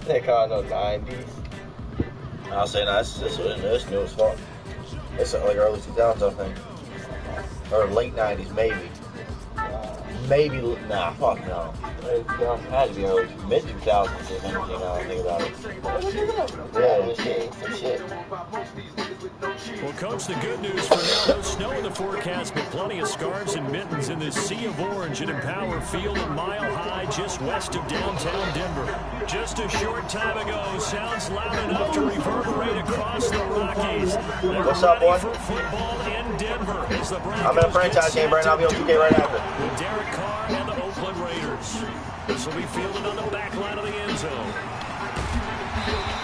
They call it no 90s. I'll say, no, it's new as fuck. It's like early 2000s, I think. Or late 90s, maybe. Maybe, nah, fuck no. It had to be early, mid 2000s if anything, I don't think about it. Yeah, shit. Well, Coach, the good news for now, no snow in the forecast, but plenty of scarves and mittens in this sea of orange at Empower Field at Mile High, just west of downtown Denver. Just a short time ago, sounds loud enough to reverberate across the Rockies. What's up, boy? For football in Denver. I'm in a franchise game right now. I'll be on 2K right after. With Derek Carr and the Oakland Raiders. This will be fielded on the back line of the end zone.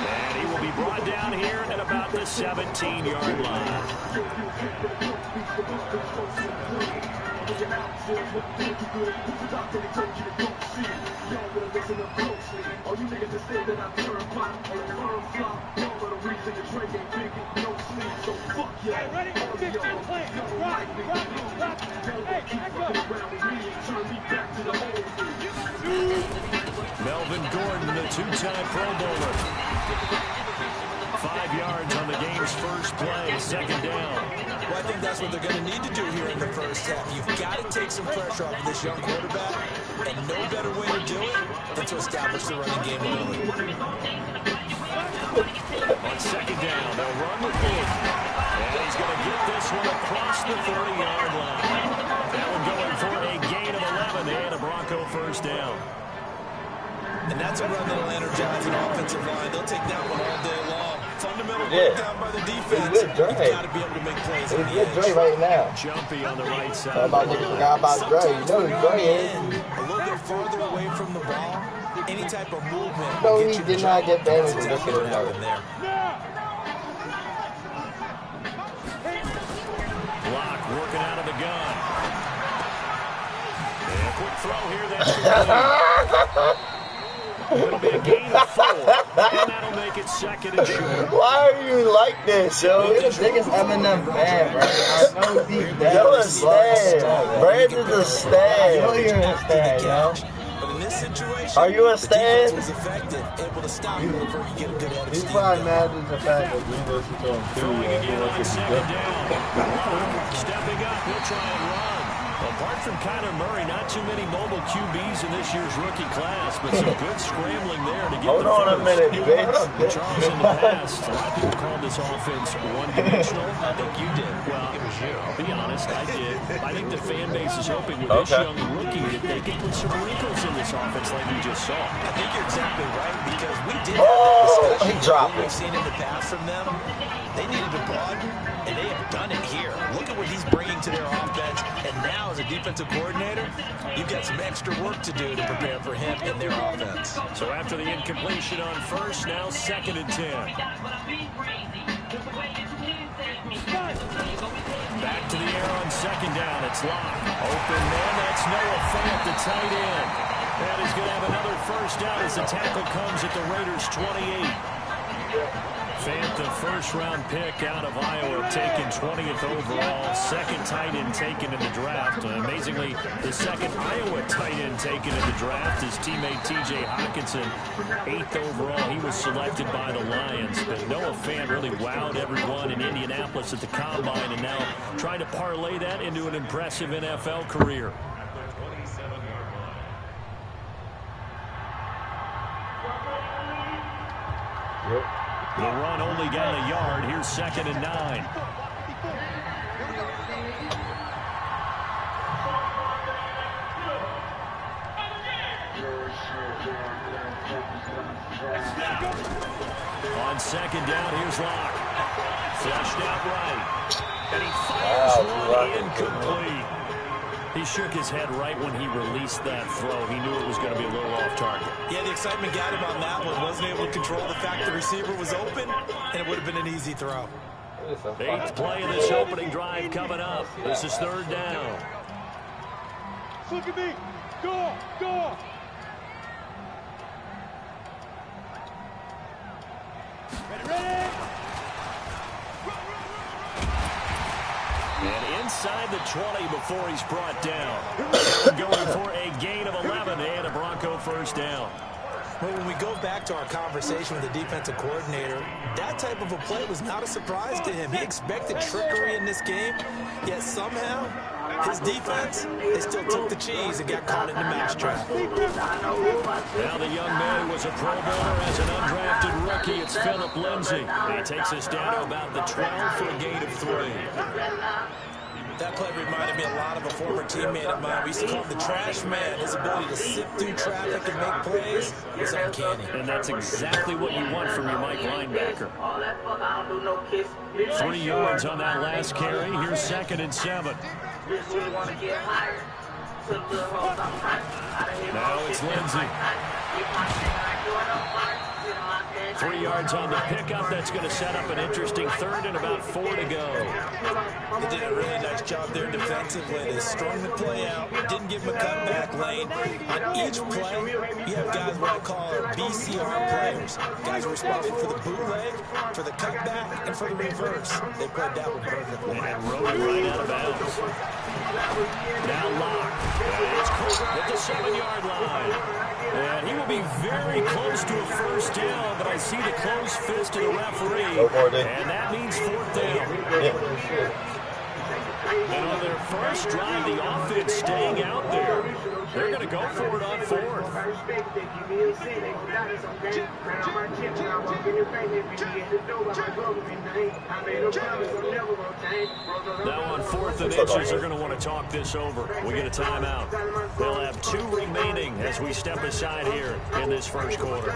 And he will be brought down here at about the 17-yard line. Melvin Gordon, the two-time Pro Bowler. 5 yards on the game's first play, second down. Well, I think that's what they're going to need to do here in the first half. You've got to take some pressure off of this young quarterback, and no better way to do it than to establish the running game early. On second down, they'll run with it. And he's going to get this one across the 30-yard line. That one going for a gain of 11 and a Bronco first down. And that's a run that'll energize an offensive line. They'll take that one all day long. Fundamental breakdown by the defense. You've got to be able to make plays. It's good Dre right now. Jumpy on the right side. Forgot about Dre. You know who Dre is. A little bit farther away from the ball. Any type of movement. No, he did not get damaged with this one there. Block working out of the gun. And a quick throw here. That's it'll be a gain of 4, and that'll make it second and short. Why are you like this, yo? You're the biggest Eminem fan, bro. I know deep down. You're a stan. Brandon's a stan. I know you're a stan, yo. But in this situation, are you a stan? was effective, able to stop him before he get a good head of He's steam. probably mad at the fact that we listen to him too. Throwing again on second down. Stepping up, he'll try and run. Apart from Kyler Murray, not too many mobile QBs in this year's rookie class, but some good scrambling there to get Hold on a minute, bitch. Charles, in the past, a lot of people called this offense one-dimensional. I think you did. Well, it was you. I'll be honest, I did. I think the fan base is hoping with this young rookie that they can put some wrinkles in this offense like we just saw. I think you're exactly right, because we did Oh, have he a dropped discussion. it. We've seen in the past from them. They needed to broaden, and they have done it here. Look at what he's bringing to their offense, and now as a defensive coordinator, you've got some extra work to do to prepare for him and their offense. So after the incompletion on first, now second and 10. Back to the air on second down. It's Locke. Open man. That's Noah Fant, the tight end. And he's going to have another first down as the tackle comes at the Raiders' 28. Fant, the first-round pick out of Iowa, taken 20th overall. Second tight end taken in the draft. Amazingly, the second Iowa tight end taken in the draft. His teammate T.J. Hockenson, 8th overall. He was selected by the Lions. But Noah Fant really wowed everyone in Indianapolis at the Combine, and now trying to parlay that into an impressive NFL career. Yep. The run only got a yard. Here's second and 9. On second down, here's Locke. Flushed out right. And he fires one incomplete. He shook his head right when he released that throw. He knew it was going to be a little off target. Yeah, the excitement got him on that one. Wasn't able to control the fact the receiver was open, and it would have been an easy throw. 8th play of this opening drive coming up. This is third down. Look at me. Go, go. Ready. And inside the 20 before he's brought down. Going for a gain of 11 and a Bronco first down. Well, when we go back to our conversation with the defensive coordinator, that type of a play was not a surprise to him. He expected trickery in this game, yet somehow his defense, they still took the cheese and got caught in the mousetrap. Now the young man who was a Pro Bowler as an undrafted rookie. It's Phillip Lindsay. He takes us down to about the 12 for a gain of 3. That play reminded me a lot of a former teammate of mine. We used to call him the trash man. His ability to sit through traffic and make plays is uncanny. And that's exactly what you want from your Mike linebacker. 3 yards on that last carry. Here's 2nd and 7. Now it's Lindsay. 3 yards on the pickup. That's going to set up an interesting 3rd and about 4 to go. They did a really nice job there defensively. They strung the play out, didn't give him a cutback lane. On each play, you have guys what I call BCR players. Guys are responsible for the bootleg, for the cutback, and for the reverse. They played that one perfectly. And rode it right out of bounds. Now Locke. It's Cooper at the 7-yard line. And he will be very close to a first down, but I see the closed fist of the referee. And that means 4th down. And on their first drive, the offense staying out there. They're going to go for it on 4th. Now on 4th and inches, they're going to want to talk this over. We get a timeout. They'll have 2 remaining as we step aside here in this first quarter.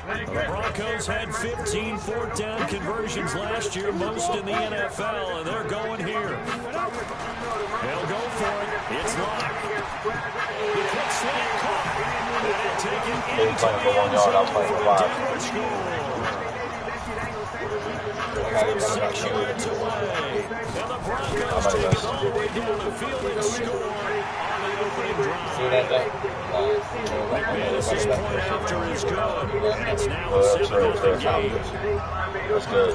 The Broncos had 15 4th down conversions last year, most in the NFL, and they're going here. They'll go for it. It's Locke. The quick slant caught. And they'll take it into the end zone for a different score. 6 yards away. And the Broncos take it all the way down the field and score on the opening drive. McManus's point after is good. And it's now a 7-0 game. That's good.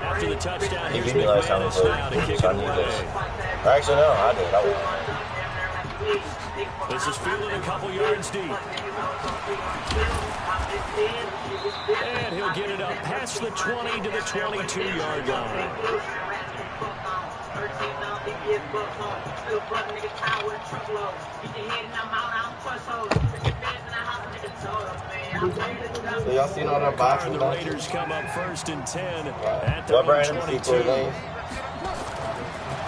After the touchdown, He here's beat me last time McManus now to kick it away. Actually, no, I did. I won. This is fielded a couple yards deep. And he'll get it up past the 20 to the 22-yard line. So y'all seen all that boxing? The Raiders come up 1st and 10 at the 22.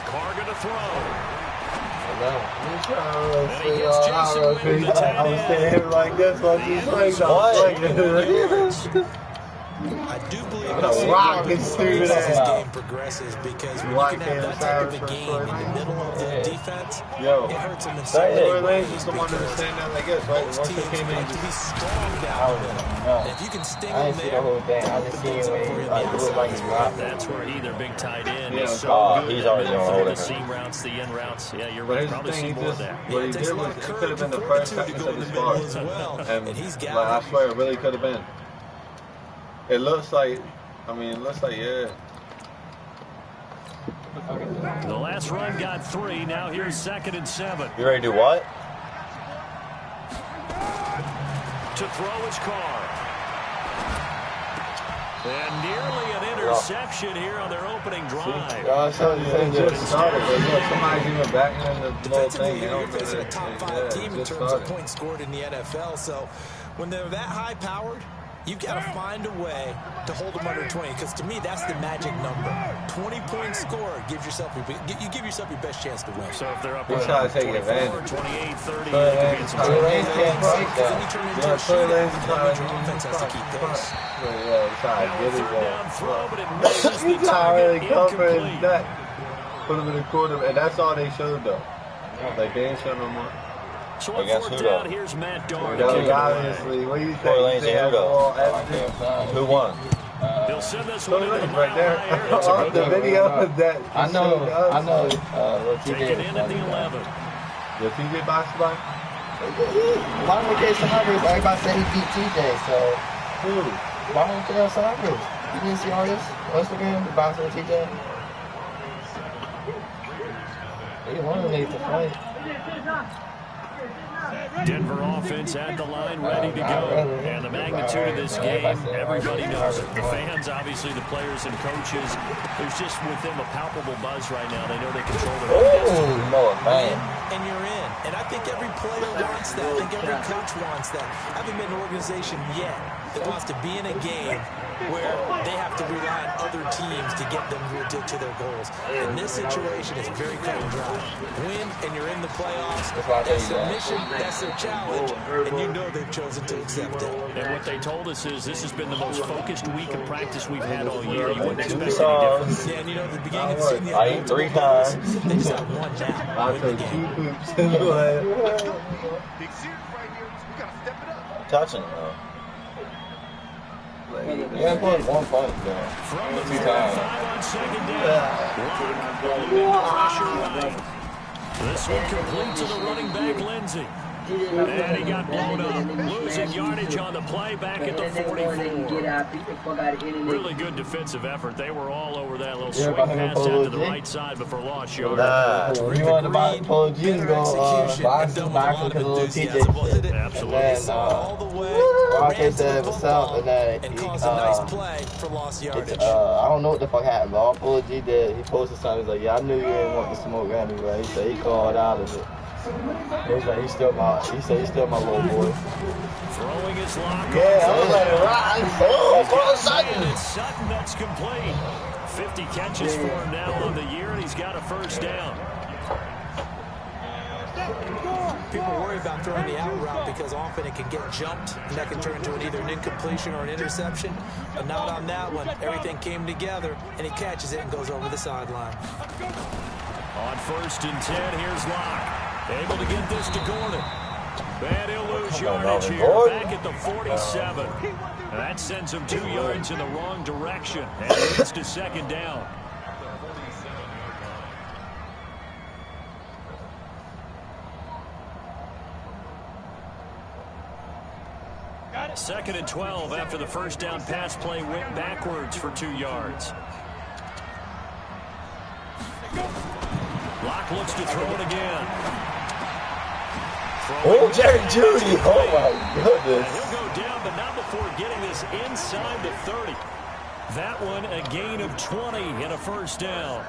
Carr going to throw. I was saying like this, like he's like, I do believe as this game progresses, because when you can have that type of a game in the middle of the defense, it hurts them in so many ways. He's the one that was saying that like this, right? Most teams like to be strong down the middle. And if you can sting them there, I just seen him like look like he's dropping. That's where their big tight end Yeah, is so good. he's already on hold. The seam routes, the in routes. Yeah, you're But right. here's the Probably thing, see he more of just, that. what he did was, it could have been the first seconds of his bar. And he's got like, I swear, it really could have been. It looks like, yeah. The last run got 3. Now here's 2nd and 7. You ready to do what? To throw his Carr. And nearly an interception here on their opening drive. Just started, but yeah, somebody's even backing in the little defensively, thing. you're facing a top 5 team in terms of points scored in the NFL. So when they're that high-powered, you've got to find a way to hold them under 20, because to me, that's the magic number. 20-point score gives yourself your best chance to win. So if they're up He's trying to take 24, advantage. 28, 30, Then you turn into a shootout. Offense has to keep pace. Yeah, he's trying to get it down throw, but it misses the He's already target. covering Incomplete. that. Put him in the quarter, and that's all they showed though. Like they ain't showing no more. So on Against 4th who, down, though? here's Matt Darr. Obviously, what do you Tory Lanes think? and who won? They'll send this one Tory into the Lanes right there. mile high air. The video of that. I know what you Take it did. in at the 11. The TJ basketball? Why don't we get Saunders? Everybody said he beat TJ, so Who? why don't we get Saunders? You didn't see all this on Instagram, the boxing with TJ? He one of them needs to fight. Denver offense at the line, ready to go. And the magnitude of this game, everybody knows it. The fans, obviously the players and coaches. There's just with them a palpable buzz right now. They know they control their own destiny. And you're in. And I think every player wants that. I think every coach wants that. I haven't been an organization yet that wants to be in a game where they have to rely on other teams to get them to their goals. In this situation, it's very cut and dry. Win, and you're in the playoffs. That's their mission, that's their challenge, and you know they've chosen to accept it. And what they told us is this has been the most focused week of practice we've had all year. You wouldn't expect any difference. Yeah, and you know, at the beginning of the season, I ate 3 times. They just have one now. I Win the took 2 game. hoops. Touching him, though. Yeah, put 1 point down. From the 2 5 times. on second down. Pressure right. This one complete to the running back, Lindsey. And he got blown up. Losing yardage on the play back at the 44. Really good defensive effort. They were all over that little swing pass out to the right side before lost yardage. You want to buy Polo G and go box him because of little TJ shit. Absolutely. And then Rocket said what's up, and then And caused a nice play for lost yardage. I don't know what the fuck happened, but all Polo G did, he posted something, he's like, yeah, I knew you didn't want to smoke anyway. He said he called out of it. He's like, he said he's still my little boy. Throwing his lock. Yeah, I was like, right. Oh, Sutton. It's Sutton that's complete. 50 catches for him now on the year, and he's got a first down. People worry about throwing the out route because often it can get jumped, and that can turn into either an incompletion or an interception. But not on that one. Everything came together, and he catches it and goes over the sideline. On 1st and 10, here's Locke. Able to get this to Gordon. And he'll lose yardage here, back at the 47. And that sends him 2 yards in the wrong direction. And leads to second down. Second and 12 after the first down pass play went backwards for 2 yards. Locke looks to throw it again. Oh, Jerry Judy. Oh, my goodness. He'll go down, but not before getting this inside the 30. That one, a gain of 20 and a first down.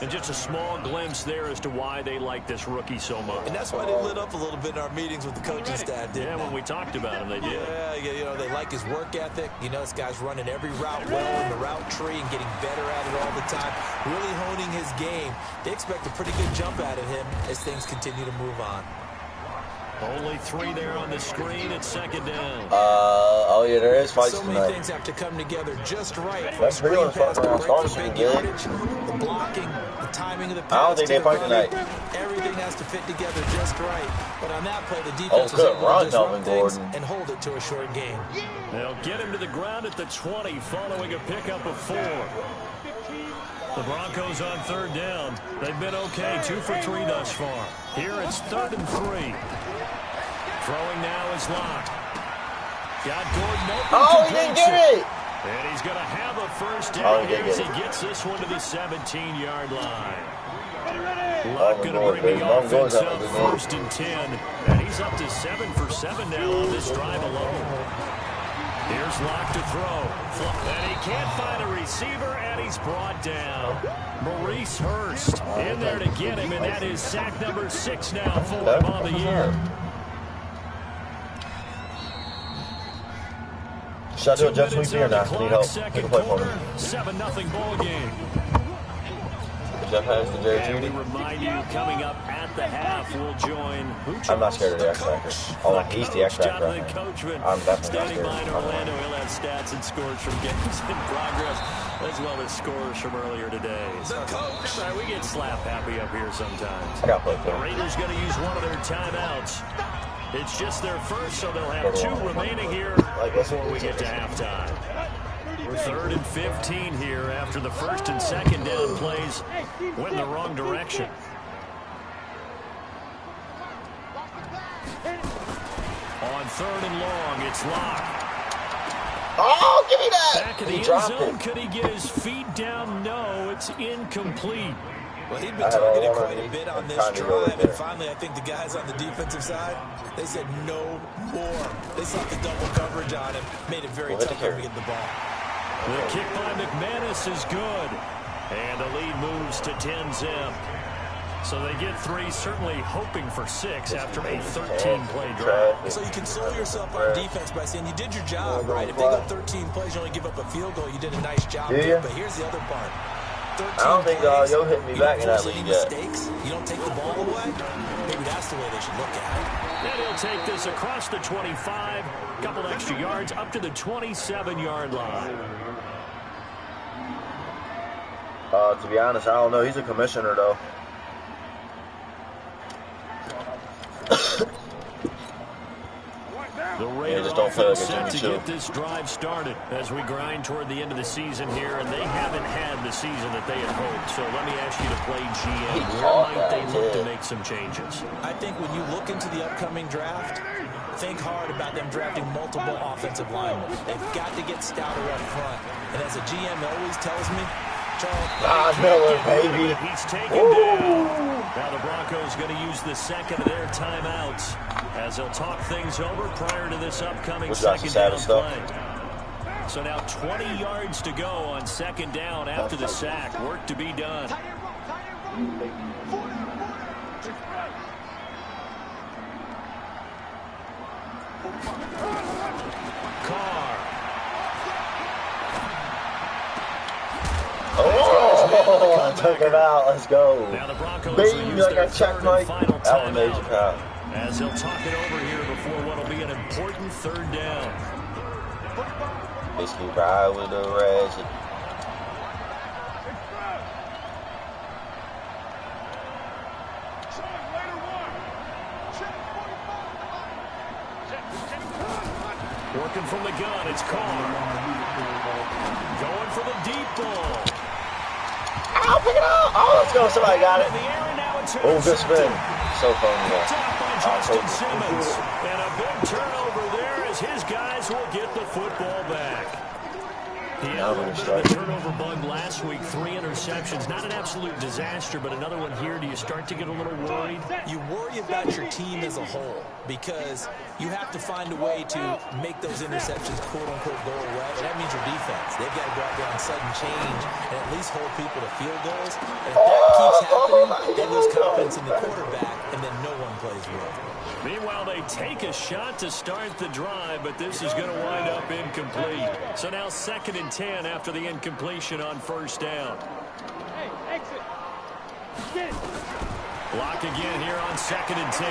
And just a small glimpse there as to why they like this rookie so much. And that's why they lit up a little bit in our meetings with the coaching staff, didn't Yeah, they? when we talked about him, they did. Yeah, you know, they like his work ethic. You know, this guy's running every route well in the route tree and getting better at it all the time. Really honing his game. They expect a pretty good jump out of him as things continue to move on. Only 3 there on the screen at second down. Oh yeah, there is fights So many tonight. things have to come together just right. From That's screen real pass to fucking break for starting big good. yardage, the blocking, the timing of the pass. I don't think to they the fight runner. tonight. Everything has to fit together just right. But on that play, the defense was good able run, to disrupt Melvin things Gordon. and hold it to a short game. They'll get him to the ground at the 20 following a pickup of 4. The Broncos on 3rd down. They've been okay, 2 for 3 thus far. Here it's 3rd and 3. Throwing now is Locke. Got Gordon open. Oh, he didn't get it. And he's going to have a first Oh, down he here did as get he it. gets this one to the 17-yard line. Oh, Locke going to Lord, bring the Lord, offense Lord, up Lord. 1st and 10. And he's up to 7 for 7 now on this drive alone. Here's Locke to throw. And he can't find a receiver, and he's brought down. Maurice Hurst in there to get him, and that is sack number 6 now for him on the year. Should I do a jet sweep here or not? Need help. Take a Second play for me. quarter, 7-0 ball game. Jeff has the Jerry And we Judy. remind you, coming up at the half, we'll join I'm not scared of the X-Factor. Oh, he's the X-Factor. Jonathan Coachman. I'm definitely not Standing by in scared. Orlando, he'll have stats and scores from games in progress, as well as scores from earlier today. Sorry, we get slap happy up here sometimes. I got play The for him. Raiders going to use one of their timeouts. It's just their first, so they'll have 2 remaining here before we get to halftime. We're 3rd and 15 here after the 1st and 2nd down plays went in the wrong direction. On 3rd and long, it's Locke. Oh, give me that. Back in the end zone, could he get his feet down? No, it's incomplete. Well, he'd been targeted quite a bit on this drive, and finally I think the guys on the defensive side, they said no more. They sought the double coverage on him, made it very tough for him to get the ball. The kick by McManus is good, and the lead moves to 10-zip. So they get 3, certainly hoping for 6 after a 13-play drive. So you console yourself on defense by saying you did your job, right? If they go 13 plays, you only give up a field goal, you did a nice job. But here's the other part. I don't think you'll hit me back in that league yet. Mistakes, you don't take the ball away. Maybe that's the way they should look at it. And he'll take this across the 25, couple extra yards up to the 27-yard line. To be honest, I don't know. He's a commissioner, though. The Raiders offense set to get this drive started as we grind toward the end of the season here, and they haven't had the season that they had hoped. So let me ask you to play GM. Where might they look to make some changes? I think when you look into the upcoming draft, think hard about them drafting multiple offensive linemen. They've got to get stouter up front. And as a GM always tells me, Charles, Miller, baby. He's taken down. Now the Broncos going to use the second of their timeouts as they'll talk things over prior to this upcoming second down play. So now 20 yards to go on second down after the sack. Work to be done. Carr. Oh, I took him out. Let's go. Now the Broncos Bing, like a checkmate. That one made you proud. As they'll talk it over here before what will be an important third down. Basically, ride with the reds. Working from the gun, it's Carr. Going for the deep ball. Ow, pick it up. Oh, let's go. Somebody got it. Oh, good spin. So phony. Justin Simmons. And a big turnover there as his guys will get the football back. He had a little bit of a turnover bug last week. 3 interceptions. Not an absolute disaster, but another one here. Do you start to get a little worried? You worry about your team as a whole because you have to find a way to make those interceptions quote-unquote go away. And that means your defense. They've got to go out there on sudden change and at least hold people to field goals. And if that keeps happening, they lose confidence in the quarterback, and then no one plays well. Meanwhile, they take a shot to start the drive, but this is going to wind up incomplete. So now 2nd and 10 after the incompletion on first down. Hey, exit. Get it. Block again here on 2nd and 10.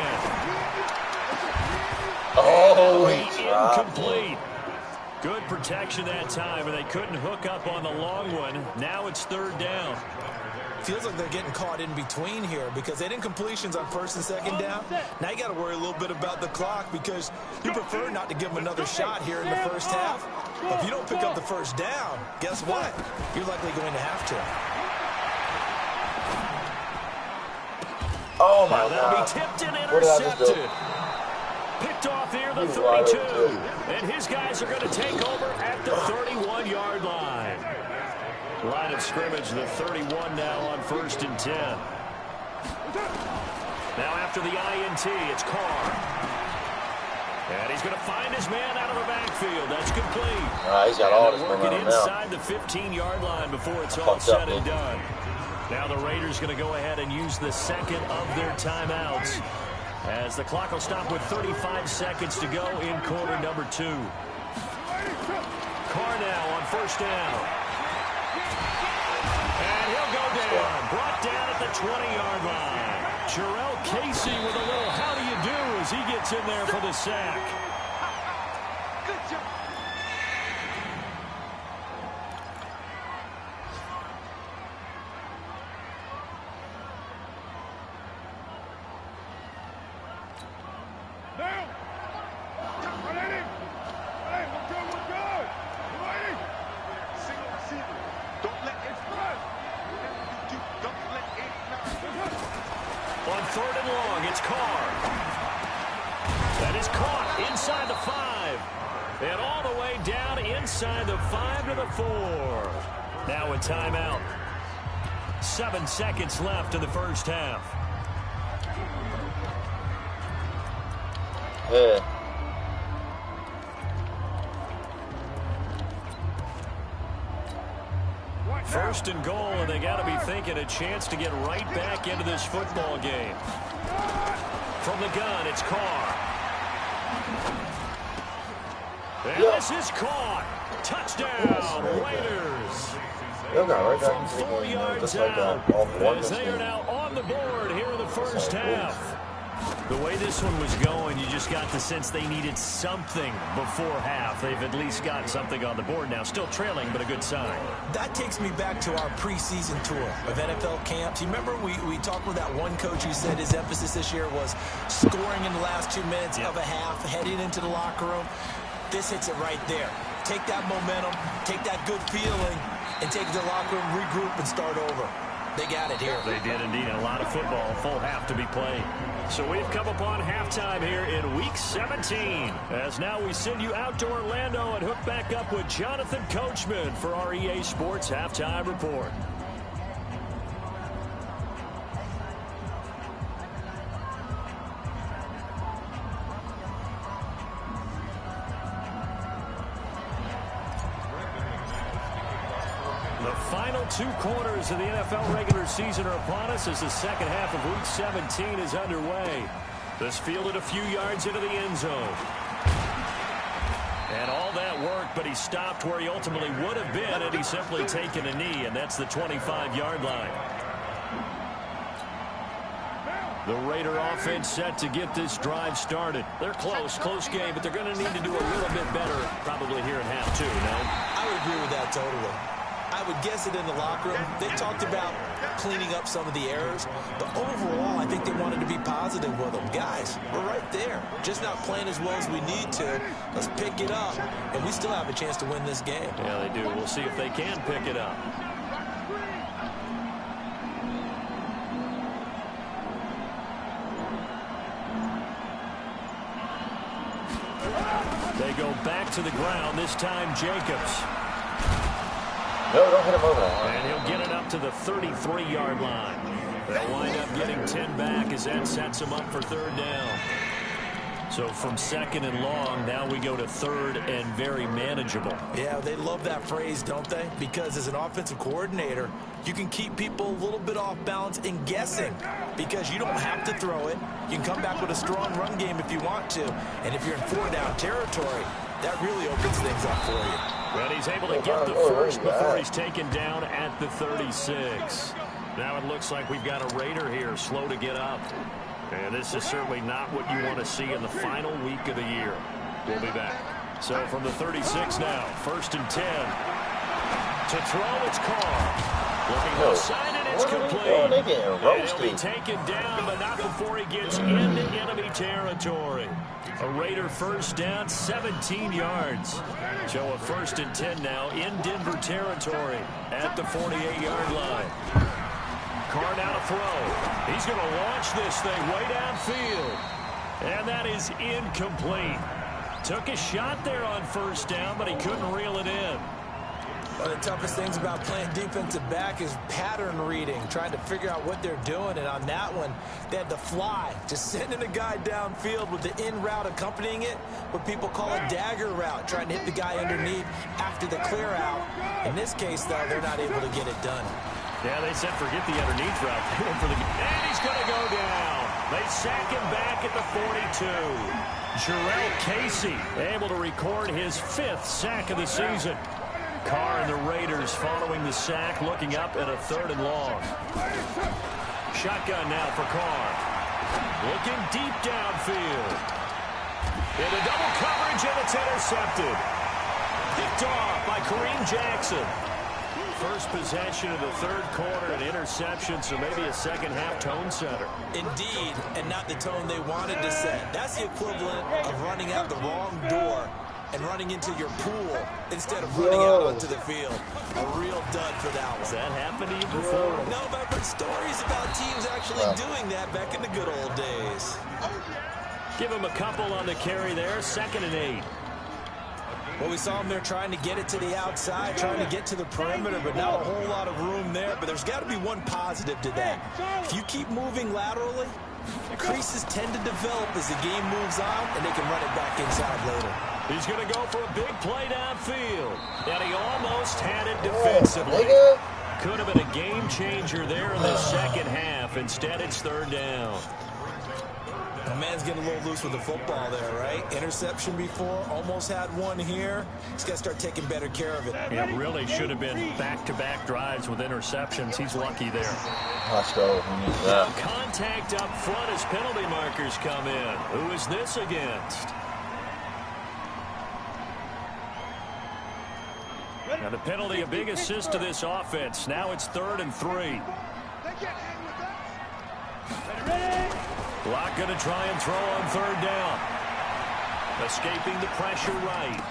Oh, incomplete. Good protection that time, and they couldn't hook up on the long one. Now it's 3rd down. Feels like they're getting caught in between here because they didn't completions on 1st and 2nd down. Now you got to worry a little bit about the clock because you prefer not to give them another shot here in the first half. But if you don't pick up the first down, guess what? You're likely going to have to. Oh, my God. That'll be tipped and intercepted. Picked off here the 32. And his guys are going to take over at the 31-yard line. Line of scrimmage, the 31 now on 1st and 10. Now after the INT, it's Carr. And he's going to find his man out of the backfield. That's complete. He's got all this working inside the 15-yard line before it's all said and done. Now the Raiders going to go ahead and use the second of their timeouts as the clock will stop with 35 seconds to go in quarter number 2. Carr now on 1st down. And he'll go down. Brought down at the 20-yard line. Jarrell Casey with a little how do you do as he gets in there for the sack. Good job. Now. Hey, we're good. Ready? Single receiver. Don't let it run. Don't let it run. On 3rd and long, it's Carr. That is caught inside the 5. And all the way down in inside the 5 to the 4. Now a timeout. 7 seconds left in the first half. First and goal, and they got to be thinking a chance to get right back into this football game. From the gun, it's Carr. And this is caught. Touchdown, Raiders. From 4 yards out, as they are now on the board here in the first half. The way this one was going, you just got the sense they needed something before half. They've at least got something on the board now. Still trailing, but a good sign. That takes me back to our preseason tour of NFL camps. You remember we talked with that one coach who said his emphasis this year was scoring in the last 2 minutes of a half, heading into the locker room. This hits it right there. Take that momentum, take that good feeling, and take it to the locker room, regroup, and start over. They got it here. They did indeed. A lot of football, full half to be played. So we've come upon halftime here in Week 17. As now we send you out to Orlando and hook back up with Jonathan Coachman for our EA Sports Halftime Report. The final 2 quarters of the NFL regular season are upon us as the second half of Week 17 is underway. This fielded a few yards into the end zone. And all that worked, but he stopped where he ultimately would have been had he simply taken a knee, and that's the 25-yard line. The Raider offense set to get this drive started. They're close game, but they're going to need to do a little bit better probably here in half 2, no? I would agree with that totally. I would guess it in the locker room. They talked about cleaning up some of the errors, but overall, I think they wanted to be positive with them. Guys, we're right there. Just not playing as well as we need to. Let's pick it up, and we still have a chance to win this game. Yeah, they do. We'll see if they can pick it up. They go back to the ground, this time Jacobs. No, don't hit him over there. And he'll get it up to the 33-yard line. They'll wind up getting 10 back as that sets him up for 3rd down. So from 2nd and long, now we go to 3rd and very manageable. Yeah, they love that phrase, don't they? Because as an offensive coordinator, you can keep people a little bit off balance and guessing because you don't have to throw it. You can come back with a strong run game if you want to. And if you're in 4-down territory, that really opens things up for you. But he's able to get the first before he's taken down at the 36. Now it looks like we've got a Raider here, slow to get up. And this is certainly not what you want to see in the final week of the year. We'll be back. So from the 36 now, 1st and 10. To throw, it's Carr. Looking left side, and it's complete. And he'll be taken down, but not before he gets into enemy territory. A Raider first down, 17 yards. So a 1st and 10 now in Denver territory at the 48-yard line. Carr now to throw. He's going to launch this thing way downfield. And that is incomplete. Took a shot there on 1st down, but he couldn't reel it in. One of the toughest things about playing defensive back is pattern reading, trying to figure out what they're doing. And on that one, they had to fly, just sending a guy downfield with the in route accompanying it, what people call a dagger route, trying to hit the guy underneath after the clear out. In this case, though, they're not able to get it done. Yeah, they said forget the underneath route. They went for the... And he's going to go down. They sack him back at the 42. Jarrell Casey able to record his 5th sack of the season. Carr and the Raiders following the sack, looking up at a 3rd and long. Shotgun now for Carr. Looking deep downfield. Into double coverage, and it's intercepted. Picked off by Kareem Jackson. First possession of the 3rd quarter, an interception, so maybe a second-half tone setter. Indeed, and not the tone they wanted to set. That's the equivalent of running out the wrong door and running into your pool instead of running out onto the field. A real dud for that one. Has that happened to you before? No, but I've heard stories about teams actually doing that back in the good old days. Give him a couple on the carry there. 2nd and 8. Well, we saw him there trying to get it to the outside, trying to get to the perimeter, but not a whole lot of room there. But there's got to be one positive to that. If you keep moving laterally, creases tend to develop as the game moves on, and they can run it back inside later. He's going to go for a big play downfield, and he almost had it defensively. Could have been a game changer there in the second half. Instead, it's third down. The man's getting a little loose with the football there, right? Interception before, almost had one here. He's got to start taking better care of it. It really should have been back-to-back drives with interceptions. He's lucky there. Let's go. Yeah. Contact up front as penalty markers come in. Who is this against? Now the penalty, a big assist to this offense. Now it's 3rd and 3. Block going to try and throw on 3rd down. Escaping the pressure right.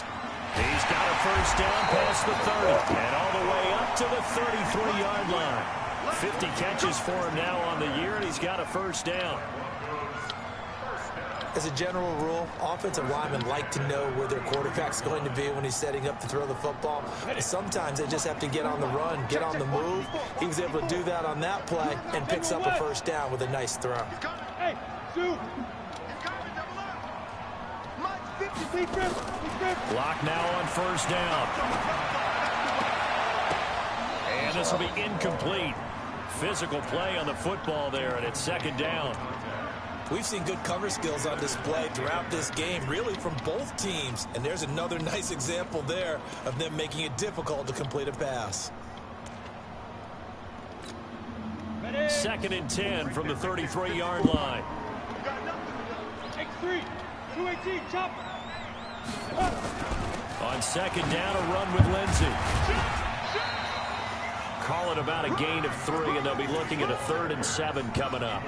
He's got a first down past the 30 and all the way up to the 33-yard line. 50 catches for him now on the year, and he's got a first down. As a general rule, offensive linemen like to know where their quarterback's going to be when he's setting up to throw the football. Sometimes they just have to get on the run, get on the move. He was able to do that on that play and picks up a first down with a nice throw. Hey, shoot. Block now on first down. And this will be incomplete. Physical play on the football there, and it's 2nd down. We've seen good cover skills on display throughout this game, really from both teams. And there's another nice example there of them making it difficult to complete a pass. 2nd and 10 from the 33-yard line. X3, 218, chop. On 2nd down, a run with Lindsey. Call it about a gain of 3, and they'll be looking at a 3rd and 7 coming up.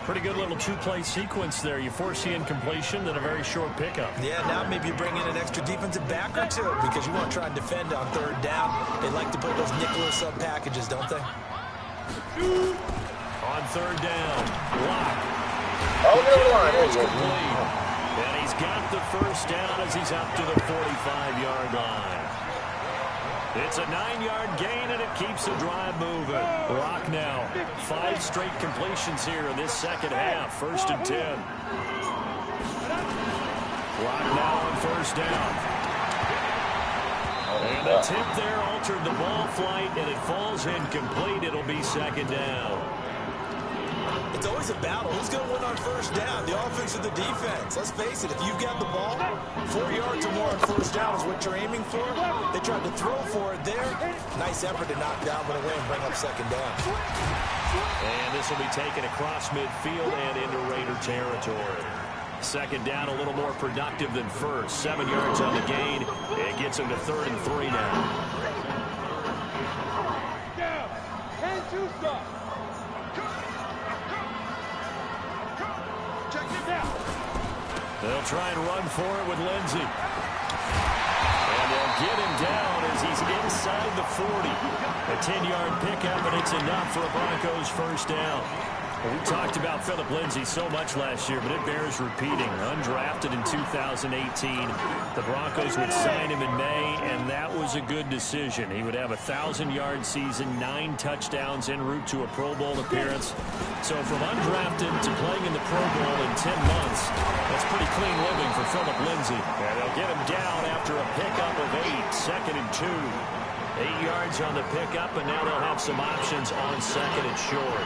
Pretty good little two-play sequence there. You force the incompletion, then a very short pickup. Yeah, now maybe you bring in an extra defensive back or two because you want to try and defend on 3rd down. They like to put those nickel or sub packages, don't they? On 3rd down, block. Oh, no line. It's complete. And he's got the first down as he's up to the 45-yard line. It's a 9-yard gain, and it keeps the drive moving. Rock now. 5 straight completions here in this second half. 1st and 10. Rock now on 1st down. And the tip there altered the ball flight, and it falls incomplete. It'll be 2nd down. It's always a battle. Who's going to win on 1st down, the offense or the defense? Let's face it, if you've got the ball, 4 yards or more on 1st down is what you're aiming for. They tried to throw for it there. Nice effort to knock down one away and bring up 2nd down. And this will be taken across midfield and into Raider territory. 2nd down, a little more productive than 1st. 7 yards on the gain. It gets him to 3rd and 3 now. Down. 10-2 stop. They'll try and run for it with Lindsey. And they'll get him down as he's inside the 40. A 10-yard pickup, and it's enough for a Broncos first down. Well, we talked about Phillip Lindsay so much last year, but it bears repeating. Undrafted in 2018, the Broncos would sign him in May, and that was a good decision. He would have a 1,000-yard season, 9 touchdowns en route to a Pro Bowl appearance. So from undrafted to playing in the Pro Bowl in 10 months, that's pretty clean living for Phillip Lindsay. And they'll get him down after a pickup of 8, 2nd and 2. 8 yards on the pickup, and now they'll have some options on 2nd and short.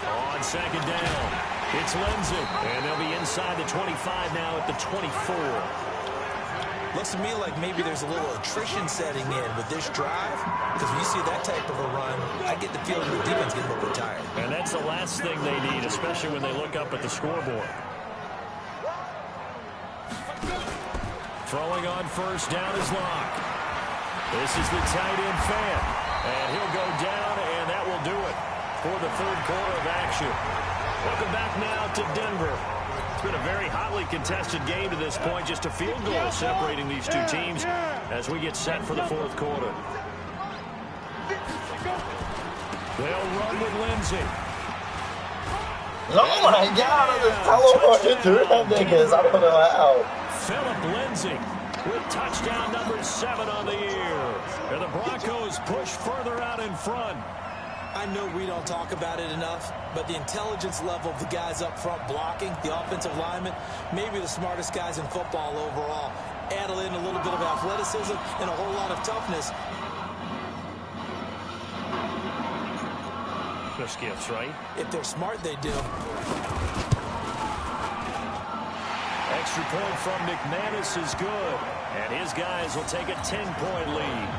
On 2nd down, it's Lindsey, and they'll be inside the 25 now at the 24. Looks to me like maybe there's a little attrition setting in with this drive, because when you see that type of a run, I get the feeling the defense getting a little bit tired. And that's the last thing they need, especially when they look up at the scoreboard. Throwing on 1st down is Locke. This is the tight end fan, and he'll go down, and that will do it for the 3rd quarter of action. Welcome back now to Denver. It's been a very hotly contested game to this point, just a field goal separating these two teams as we get set for the 4th quarter. They'll run with Lindsey. Oh my God, I just teleported through them niggas. I don't know how. Philip Lindsay with touchdown number 7 on the year. And the Broncos push further out in front. I know we don't talk about it enough, but the intelligence level of the guys up front blocking, the offensive linemen, maybe the smartest guys in football overall. Add in a little bit of athleticism and a whole lot of toughness. Push gifts, right? If they're smart, they do. Extra point from McManus is good. And his guys will take a 10-point lead.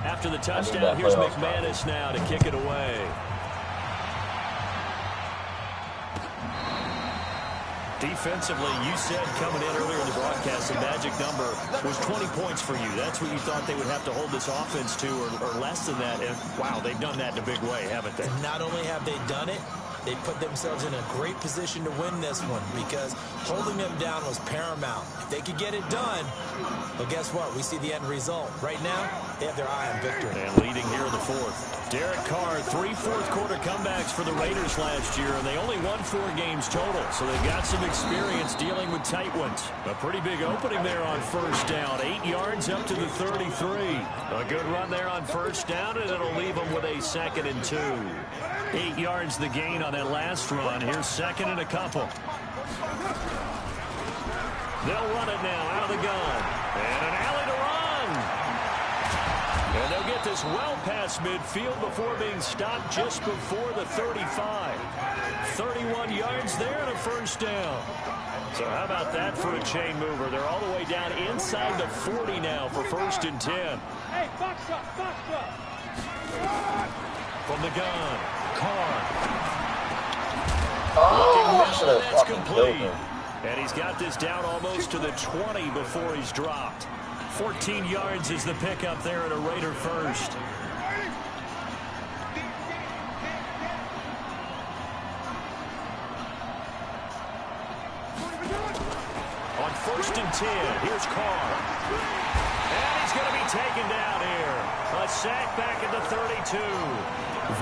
After the touchdown, here's McManus now to kick it away. Defensively, you said coming in earlier in the broadcast, the magic number was 20 points for you. That's what you thought they would have to hold this offense to, or less than that. And, wow, they've done that in a big way, haven't they? Not only have they done it, they put themselves in a great position to win this one because holding them down was paramount. If they could get it done, well, guess what? We see the end result. Right now, they have their eye on victory. And leading here in the fourth. Derek Carr, 3 fourth-quarter comebacks for the Raiders last year, and they only won 4 games total, so they've got some experience dealing with tight ones. A pretty big opening there on first down. 8 yards up to the 33. A good run there on first down, and it'll leave them with a 2nd and 2. 8 yards the gain on that last run. Here's 2nd and a couple. They'll run it now out of the gun. And an alley to run. And they'll get this well past midfield before being stopped just before the 35. 31 yards there and a first down. So how about that for a chain mover? They're all the way down inside the 40 now for 1st and 10. Hey, box up, box up. From the gun, Carr. Oh, That's complete. And he's got this down almost to the 20 before he's dropped. 14 yards is the pickup there at a Raider first. On 1st and 10, here's Carr. And he's going to be taken down here. A sack back at the 32.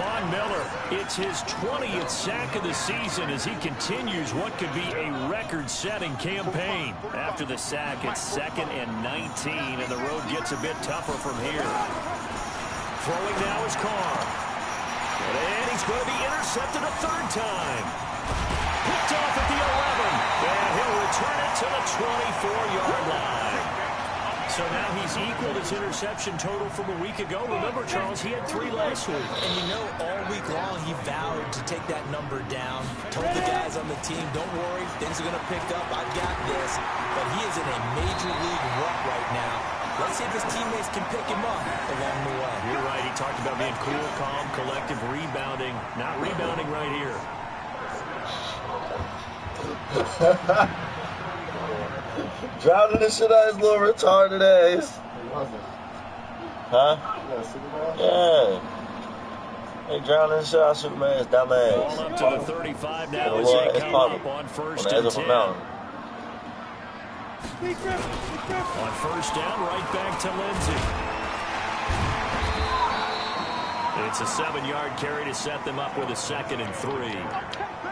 Von Miller, it's his 20th sack of the season as he continues what could be a record-setting campaign. After the sack, it's 2nd and 19, and the road gets a bit tougher from here. Throwing now is Carr. And he's going to be intercepted a 3rd time. Picked off at the 11, and he'll return it to the 24-yard line. So now he's equaled his interception total from a week ago. Remember, Charles, he had 3 last week. And you know, all week long, he vowed to take that number down. Told the guys on the team, don't worry, things are going to pick up. I've got this. But he is in a major league rut right now. Let's see if his teammates can pick him up along the way. You're right. He talked about being cool, calm, collective, rebounding. Not rebounding right here. Drowning the shit out of his little retarded ass. Huh? Yeah. They drowning the shit out of Superman's dumb ass. Ball up to the 35 now as they come up on 1st and 10. On 1st down, right back to Lindsay. It's a 7-yard carry to set them up with a 2nd and 3.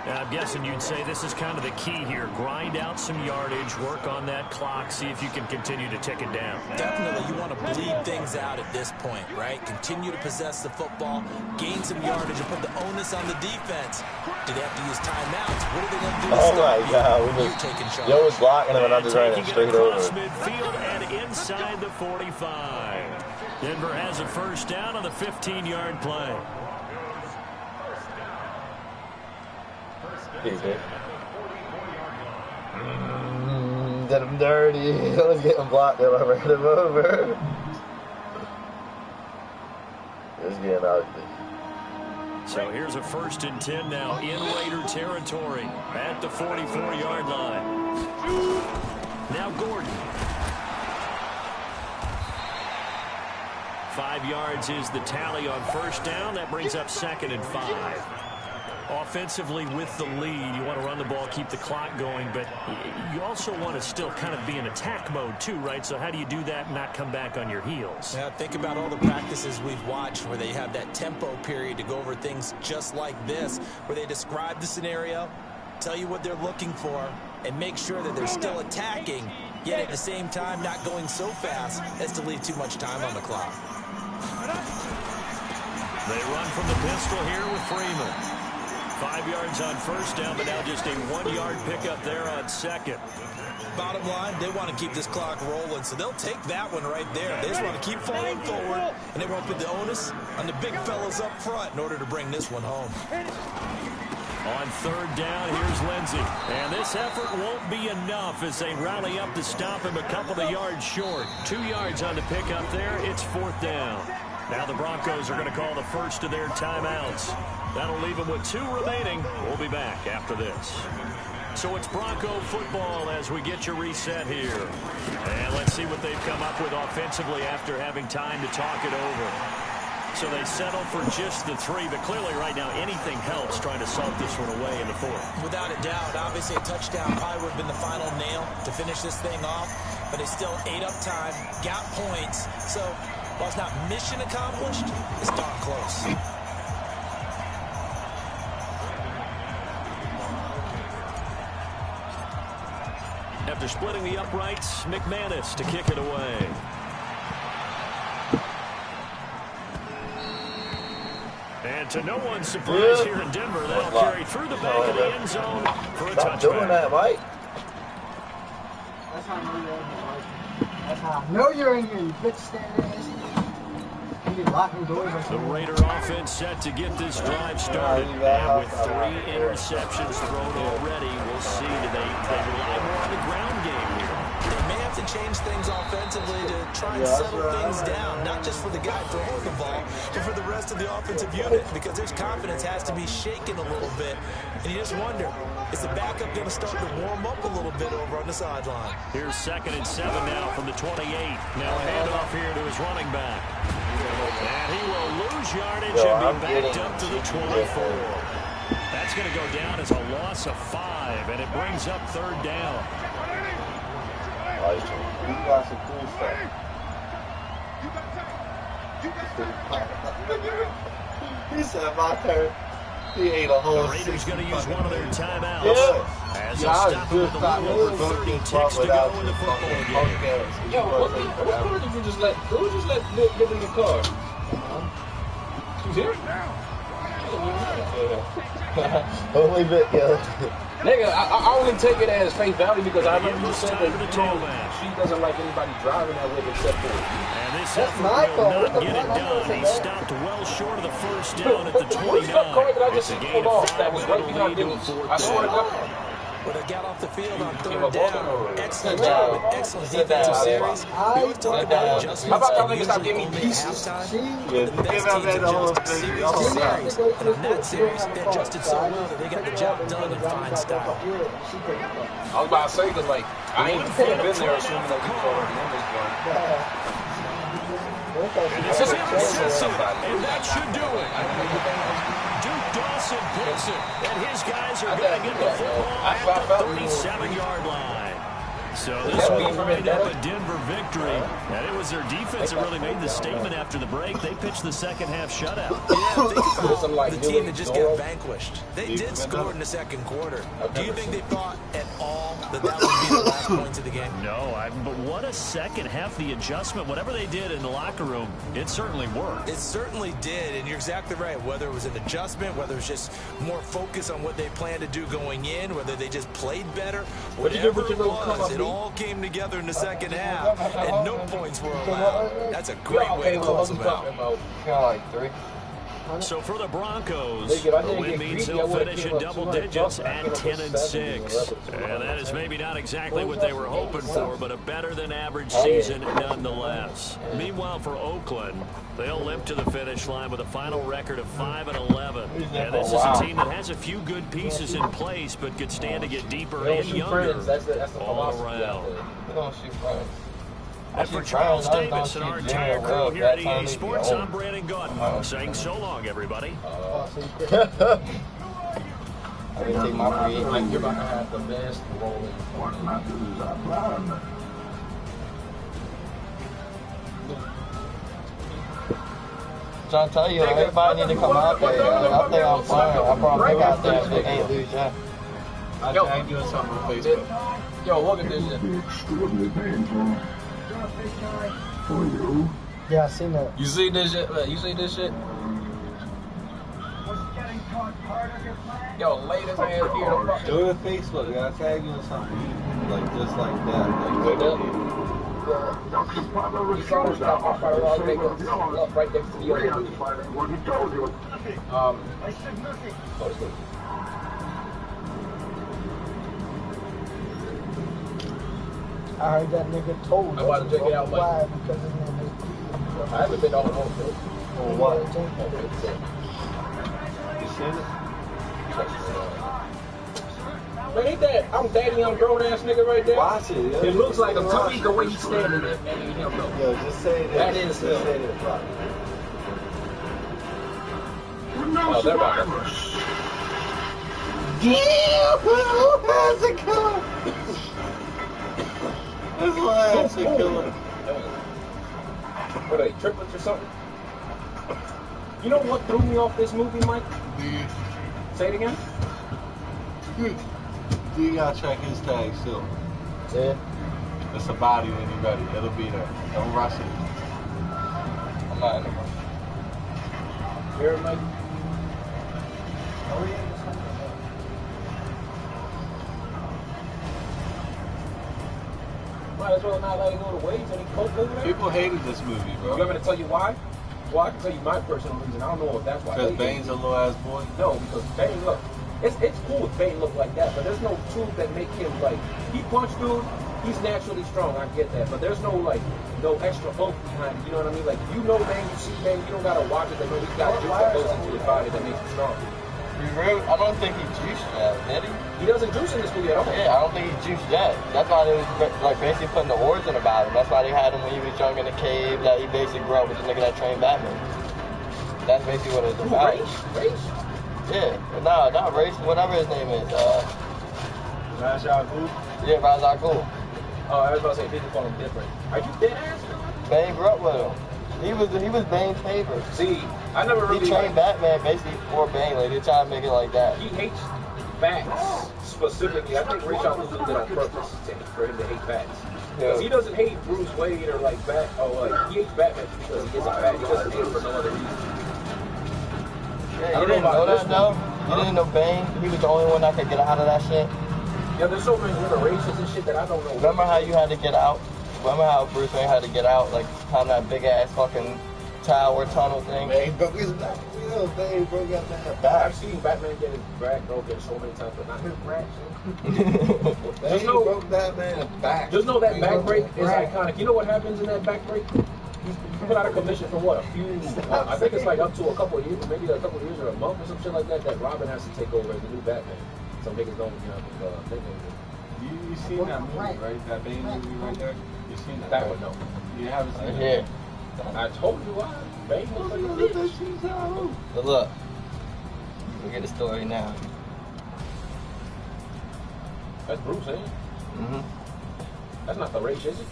And I'm guessing you'd say this is kind of the key here. Grind out some yardage, work on that clock, see if you can continue to tick it down. Definitely, you want to bleed things out at this point, right? Continue to possess the football, gain some yardage, and put the onus on the defense. Do they have to use timeouts? What are they going to do to Oh my God, You're taking charge. Yo was blocking him and I'm just running straight over. Midfield and inside the 45. Denver has a 1st down on the 15-yard play. Did him dirty. He was getting blocked there. I ran him over. It's getting ugly. So here's a 1st and 10 now in Raider territory at the 44-yard line. Now Gordon. 5 yards is the tally on first down. That brings up 2nd and 5. Offensively with the lead, you want to run the ball, keep the clock going, but you also want to still kind of be in attack mode too, right? So how do you do that and not come back on your heels? Yeah, think about all the practices we've watched where they have that tempo period to go over things just like this, where they describe the scenario, tell you what they're looking for, and make sure that they're still attacking, yet at the same time not going so fast as to leave too much time on the clock. They run from the pistol here with Freeman. 5 yards on first down, but now just a 1-yard pickup there on second. Bottom line, they want to keep this clock rolling, so they'll take that one right there. They just want to keep falling forward, and they won't put the onus on the big fellas up front in order to bring this one home. On third down, here's Lindsey. And this effort won't be enough as they rally up to stop him a couple of yards short. 2 yards on the pickup there. It's 4th down. Now the Broncos are going to call the first of their timeouts. That'll leave them with 2 remaining. We'll be back after this. So it's Bronco football as we get your reset here. And let's see what they've come up with offensively after having time to talk it over. So they settle for just the 3, but clearly right now anything helps trying to salt this one away in the 4th. Without a doubt, obviously a touchdown probably would have been the final nail to finish this thing off, but they still ate up time, got points. So while it's not mission accomplished, it's darn close. After splitting the uprights, McManus to kick it away. And to no one's surprise here in Denver, they'll carry through the back of the end zone for a touchback. Stop doing that, Mike. That's how I know you're in here, Mike. That's how I know you're in here, you bitch standing ass. You be locking doors or The Raider offense set to get this drive started. And with 3 interceptions thrown already, we'll see. Do they rely more on the ground game here? They may have to change things offensively to try and settle things down, not just for the guy throwing the ball, but for the rest of the offensive unit, because their confidence has to be shaken a little bit. And you just wonder, is the backup going to start to warm up a little bit over on the sideline? Here's 2nd and 7 now from the 28. Now a handoff here to his running back. And he will lose yardage and be backed up to the 24. That's going to go down as a loss of 5, and it brings up 3rd down. You got some cool stuff. He said my turn. He ate a whole. The Raiders going to use one of their timeouts. As they stop him with a little over 30 ticks to go in the football game. Yo, what car did you just let? Who just let Nick get in the car? Who's here? Only bit, yo. Nigga, I only take it as face value because I remember you said that she doesn't like anybody driving that way except for. And this effort will not get it done. He stopped well short of the first down at the 29. Car that I just It's a pulled gain of off 5 that was right behind to a you. 4th I swear to down. God. When they got off the field on 3rd down, excellent job, excellent defensive series. We always talk about adjustments. How about y'all and niggas stop usually giving me only at pieces? halftime. Yeah, The best teams adjust series to series. And in that series, they adjusted so well that they got the job done in fine style. I was about to say, because, like, I ain't been there assuming that you call the numbers one. And this is intercepted, and that should do it. Duke Dawson picks it, and his guys are going to get the football at the 37-yard line. So this will wind up a Denver victory. And it was their defense that really made the statement after the break. They pitched the second-half shutout. Yeah, think about the team that just got vanquished. They did score in the 2nd quarter. Do you think they thought at all that that would be the last points of the game? No, but what a second half. The adjustment, whatever they did in the locker room, it certainly worked. It certainly did, and you're exactly right. Whether it was an adjustment, whether it was just more focus on what they planned to do going in, whether they just played better, whatever it was, it all came together in the second half, and no points were allowed. That's a great way to close them out. Kind of like 3. So for the Broncos, the win means they'll finish in double digits at 10-6. And that is maybe not exactly what they were hoping for, but a better than average season nonetheless. Meanwhile, for Oakland, they'll limp to the finish line with a final record of 5-11. And this is a team that has a few good pieces in place, but could stand to get deeper and younger all around. And for Charles Davis and our entire crew here at EA Sports, I'm Brandon Gaudin saying so long, everybody. I can take my free. Like, you're about to have the best rolling. Trying to tell you, everybody need to come out there. I think I'm fine. I brought Big out there if they ain't lose yet. I tagged you in something on Facebook. Yo, look at this shit. Yeah, I seen that. You see this shit? You see this shit? Yo, latest ass here. Do it on Facebook. I tagged you in something. Like, just like that. Like, You saw this stuff off by Raw Vegas, up right next to the other movie. Go to sleep. I heard that nigga told I'm about to check it out, Mike. why, because his name is I haven't been on home field. For what? you seen it? Man, ain't that? I'm daddy, young grown ass nigga right there. Watch it. Yo. It looks like him. Tell me the way he's standing there, man. Him though. Yo, just say this. That is just him. say this. Right. Oh, they're about to. Damn, who has a killer? This last a killer. What are they, triplets or something? You know what threw me off this movie, Mike? Say it again. You gotta check his tag still. Yeah. It's a body when you're ready. It'll be there. Don't rush it. I'm not in the rush. Here, Mike. Might as well not let it go to waste. Any coke over there? People hated this movie, bro. You want me to tell you why? Well, I can tell you my personal reason. I don't know if that's why. Because Bane's a little ass boy. No, because Bane, look, it's cool if Bane look like that, but there's no tools that make him like, he punched dude, he's naturally strong, I get that, but there's no like, no extra oomph behind it, you know what I mean? Like, you know Bane, you see Bane, you don't gotta watch it, but no, he's got juice that goes into his body that makes him strong. I don't think he juiced yet, did he? He doesn't juice in this movie at all. Yeah, I don't think he juiced yet. That's why they was like basically putting the origin about him. That's why they had him when he was young in the cave, that he basically grew up with the nigga that trained Batman. That's basically what it's about. Race? Yeah, no, not race, whatever his name is. Ra's al Ghul? Yeah, Ra's al Ghul. Oh, I was about to say, people call him different. Are you dead ass? Bane grew up with him. He was Bane's favorite. See, I never really He trained Batman basically for Bane. Like they try to make it like that. He hates bats specifically. I think Ra's al Ghul did that on purpose for him to hate bats. Because he doesn't hate Bruce Wayne or like Bat. Oh, like he hates Batman because he isn't Bat. He doesn't hate him for no other reason. Yeah, you didn't know that though? You didn't know Bane? He was the only one that could get out of that shit? Yeah, there's so many iterations and shit that I don't know. Remember how you had to get out? Remember how Bruce Wayne had to get out, like, on that big-ass fucking tower tunnel thing? Bane broke his back. You know, Bane broke that man's I've back. seen Batman get his back broken so many times, but not his back. Bane broke that man's back. Just know that back break is iconic. You know what happens in that back break? He's put out a commission for what? I think it's like up to a couple of years, maybe a couple of years or a month or some shit like that, that Robin has to take over as the new Batman. So niggas don't, think of it. You seen that movie, right? That Bane movie right there? You seen that? That one, no. You haven't seen Here. I told you why. Bane looks like a bitch. But look. Look at the story now. That's Bruce, ain't it? Mm-hmm. That's not the race, is it?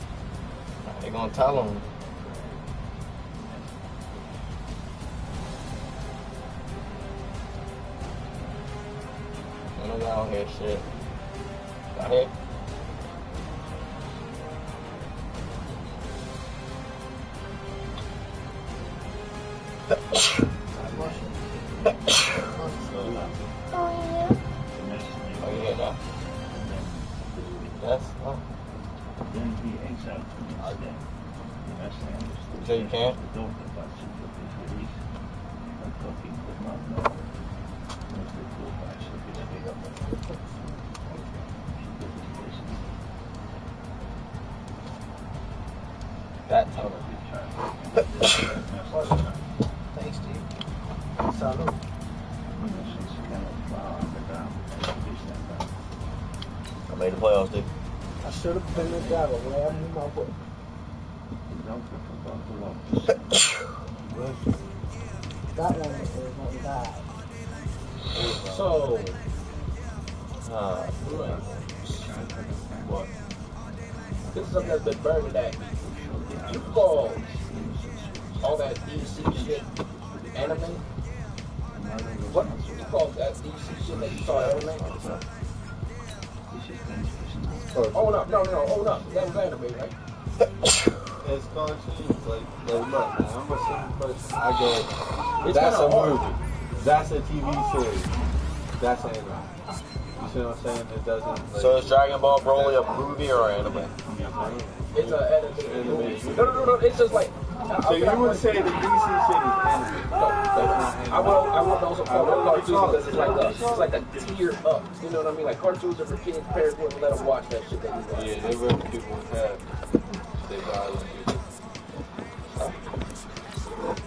They gonna tell him. I don't hear shit. Out here. Oh yeah, no. Yes. Oh. So you can't? That tunnel. Thanks, Steve. Salud. I made the playoffs, dude. I should have been the driver when I had my work. That one is what we got. So, What? this is something that's been burning at me. You call all that DC shit anime? What you call that DC shit that you saw anime? Oh no, that was anime, right? It's cartoons. Like look, man, I'm a simple person. I go, It's that's a kinda hard. movie. That's a TV series. That's anime. You see what I'm saying? It doesn't. Like, So is Dragon Ball Broly a movie or anime? It's an animated movie. No, it's just like. so you would say the DC shit is anime? I would also call it cartoons because it's like a tier up. You know what I mean? Like cartoons are for kids. Parents wouldn't let them watch that shit that we watch. Yeah, they really people have. They violent people.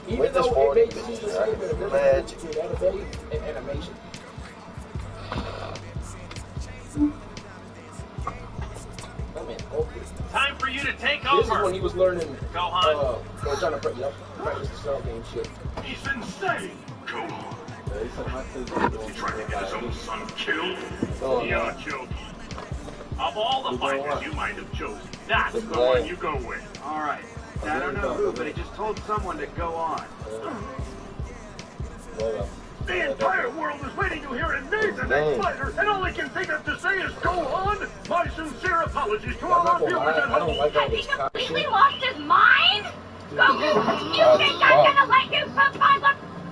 Even With this though it 40 makes you minutes, the right? same in a Magic. between anime and animation. Oh man, Time for you to take this is over. when he was learning. Gohan. Or trying to practice the cell game shit. He's insane. Gohan. They said my kids are doing He tried to get his own son killed. Oh, You're joking. Of all the fighters you might have chosen, that's the one you go with. All right. I don't know who, but he just told someone to go on. The entire world is waiting to hear it needs the next fighter, and all he can think of to say is go on. My sincere apologies to all our viewers at I don't home. like all Has he this cock completely shit. lost his mind? Goku, you think I'm gonna let you put my